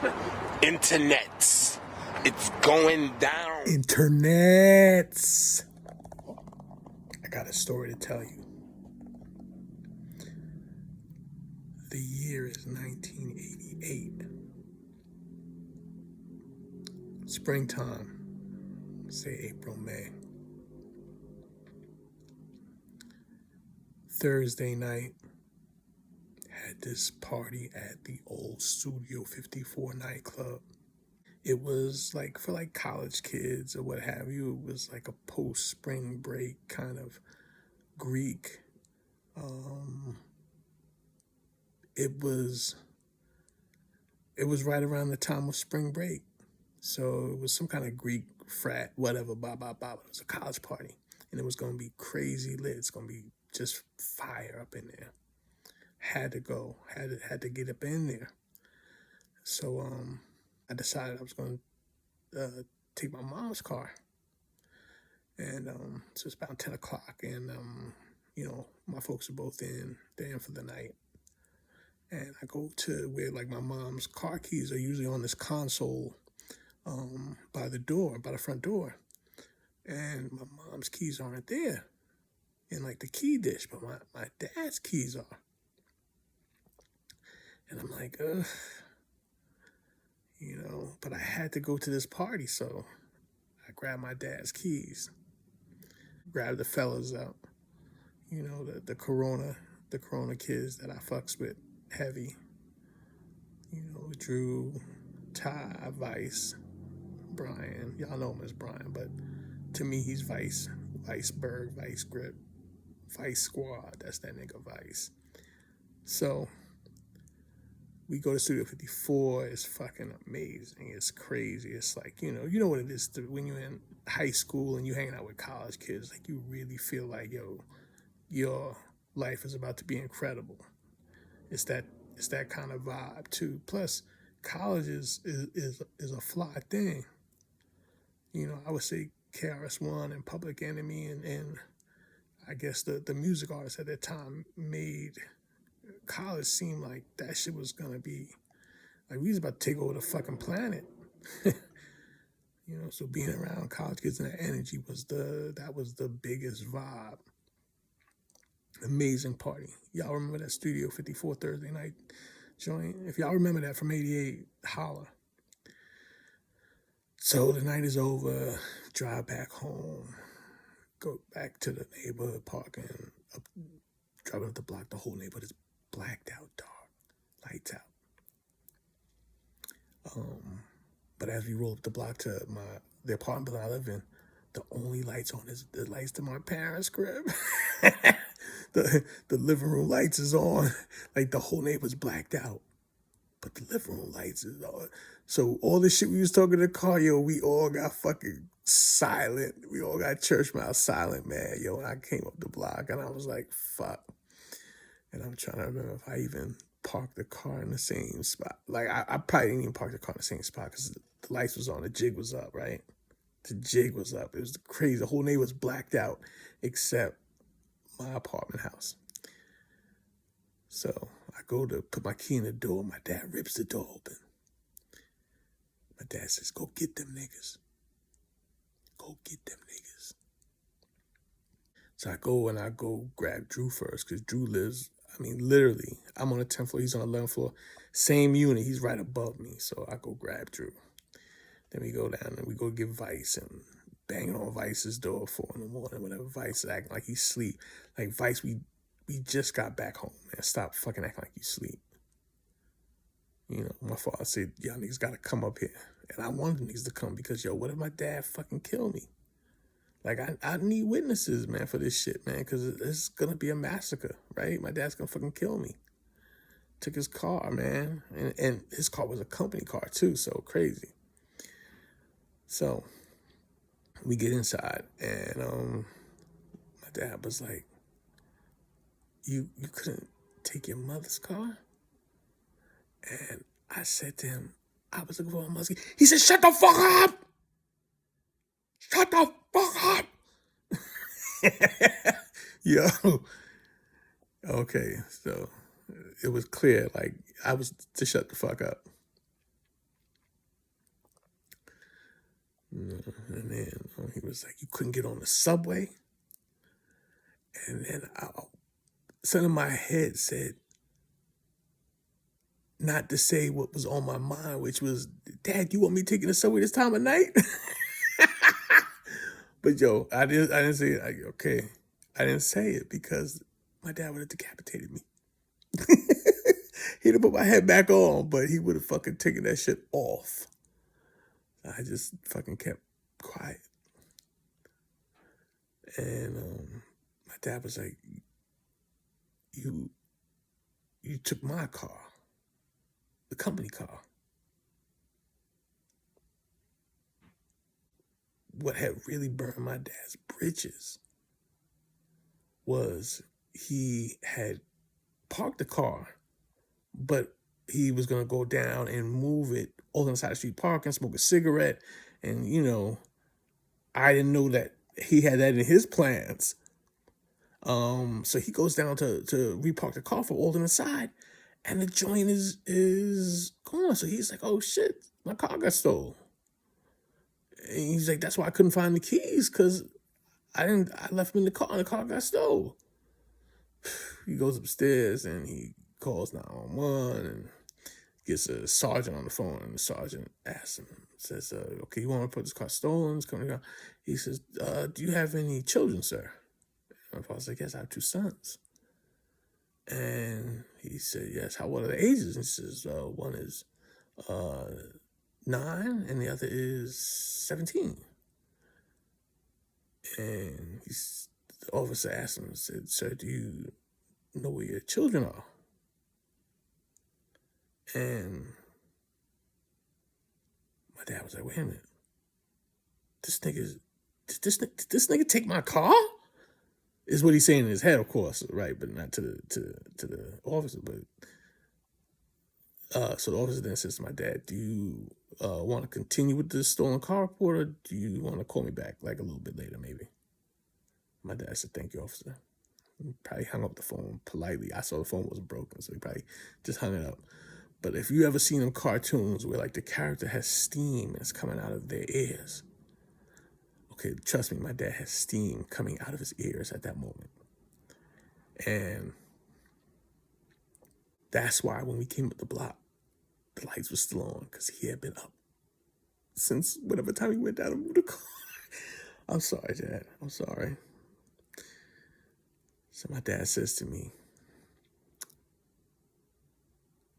Internets. It's going down. Internets. I got a story to tell you. The year is 1988. Springtime. Say April, May. Thursday night. Had this party at the old Studio 54 nightclub. It was like for like college kids or what have you. It was like a post-spring break kind of Greek. It was right around the time of spring break. So it was some kind of Greek frat, whatever, blah, blah, blah. It was a college party. And it was going to be crazy lit. It's going to be just fire up in there. Had to go. Had to get up in there. So I decided I was going to take my mom's car. And so it's about 10 o'clock. And, my folks are both in. They're in for the night. And I go to where, like, my mom's car keys are usually on this console by the front door. And my mom's keys aren't there in, like, the key dish. But my dad's keys are. And I'm like, but I had to go to this party, so I grabbed my dad's keys, grabbed the fellas out, the Corona kids that I fucks with heavy, Drew, Ty, Vice, Brian. Y'all know him as Brian, but to me he's Vice, Viceberg, Vice Grip, Vice Squad. That's that nigga Vice. So we go to Studio 54. It's fucking amazing. It's crazy. It's like, you know what it is when you're in high school and you hanging out with college kids. Like, you really feel like, your life is about to be incredible. It's that kind of vibe too. Plus, college is a fly thing. I would say KRS-One and Public Enemy and I guess the music artists at that time made college seemed like that shit was gonna be like we was about to take over the fucking planet. So being around college kids and that energy was the biggest vibe. Amazing party. Y'all remember that Studio 54 Thursday night joint? If y'all remember that from 88, holla. So the night is over, drive back home, go back to the neighborhood, parking, driving up the block. The whole neighborhood is blacked out, dark, lights out. But as we roll up the block to the apartment that I live in, the only lights on is the lights to my parents' crib. The living room lights is on. Like, the whole neighbor's blacked out, but the living room lights is on. So all the shit we was talking in the car, we all got fucking silent. We all got church mouth silent, man. And I came up the block and I was like, fuck. And I'm trying to remember if I even parked the car in the same spot. Like, I probably didn't even park the car in the same spot because the lights was on. The jig was up, right? The jig was up. It was crazy. The whole neighborhood was blacked out except my apartment house. So I go to put my key in the door. My dad rips the door open. My dad says, go get them niggas. Go get them niggas. So I go grab Drew first because Drew lives, literally, I'm on the 10th floor, he's on the 11th floor. Same unit, he's right above me. So I go grab Drew. Then we go down and we go get Vice and banging on Vice's door 4 in the morning, whenever Vice is acting like he's asleep. Like, Vice, we just got back home, man. Stop fucking acting like you sleep. My father said, y'all niggas gotta come up here. And I wanted niggas to come because, what if my dad fucking kill me? Like, I need witnesses, man, for this shit, man, because it's gonna be a massacre, right? My dad's gonna fucking kill me. Took his car, man. And his car was a company car, too, so crazy. So we get inside, and my dad was like, you couldn't take your mother's car? And I said to him, I was looking for my muskie. He said, shut the fuck up! Shut the fuck up! Yo. Okay, so it was clear, like, I was to shut the fuck up. And then he was like, you couldn't get on the subway? And then something in my head said, not to say what was on my mind, which was, Dad, you want me taking the subway this time of night? But yo, I didn't say it. Okay, I didn't say it because my dad would have decapitated me. He'd have put my head back on, but he would have fucking taken that shit off. I just fucking kept quiet. And my dad was like, you took my car, the company car. What had really burned my dad's bridges was he had parked the car, but he was going to go down and move it all on the side of the street, park and smoke a cigarette. And, I didn't know that he had that in his plans. So he goes down to repark the car for all on the side, and the joint is gone. So he's like, oh shit, my car got stolen. And he's like, that's why I couldn't find the keys, because I left them in the car and the car got stolen. He goes upstairs and he calls 911 and gets a sergeant on the phone, and the sergeant asks him, says, okay, you want to report this car stolen? It's coming down. He says, do you have any children, sir? And my father's like, yes, I have 2 sons. And he said, yes, how old are the ages? And he says, one is 9 and the other is 17. And the officer asked him and said, sir, do you know where your children are? And my dad was like, wait a minute. Did this nigga take my car? Is what he's saying in his head, of course, right? But not to the officer. But so the officer then says to my dad, do you want to continue with this stolen car report, or do you want to call me back like a little bit later, maybe? My dad said, thank you, officer. He probably hung up the phone politely. I saw the phone wasn't broken, so he probably just hung it up. But if you ever seen them cartoons where like the character has steam that's coming out of their ears, okay, trust me, my dad has steam coming out of his ears at that moment. And that's why when we came up the block, the lights were still on, because he had been up since whatever time he went down to move the car. I'm sorry, Dad. I'm sorry. So my dad says to me,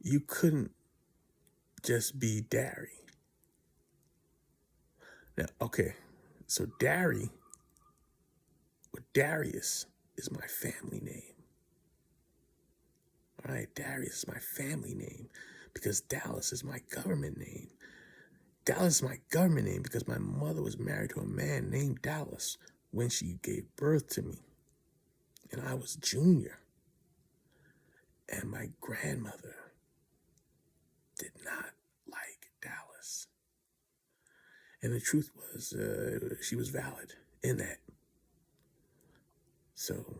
you couldn't just be Dari. Now, okay, so Dari, or Darius, is my family name. All right, Darius is my family name because Dallas is my government name. Dallas is my government name because my mother was married to a man named Dallas when she gave birth to me. And I was Junior. And my grandmother did not like Dallas. And the truth was, she was valid in that. So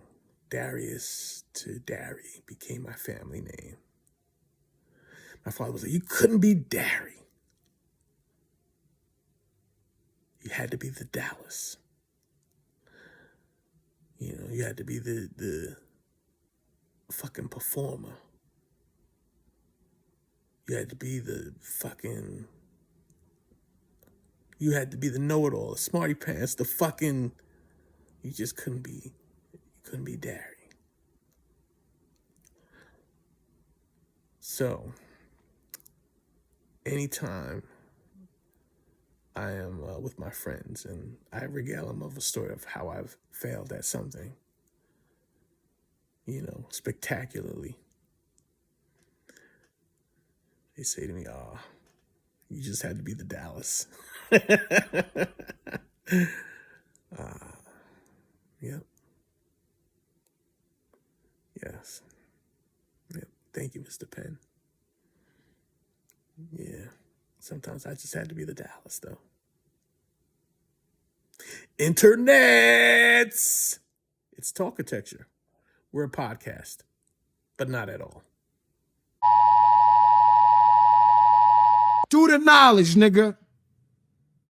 Darius to Dari became my family name. My father was like, you couldn't be Dari. You had to be the Dallas. You had to be the fucking performer. You had to be you had to be the know-it-all, the smarty pants, the fucking, you just couldn't be Dari. So, anytime I am with my friends and I regale them of a story of how I've failed at something, spectacularly, they say to me, you just had to be the Dallas. Yep. Yes. Yep. Thank you, Mr. Penn. Yeah. Sometimes I just had to be the Dallas, though. Internets! It's Talkitecture. We're a podcast, but not at all. Do the knowledge, nigga.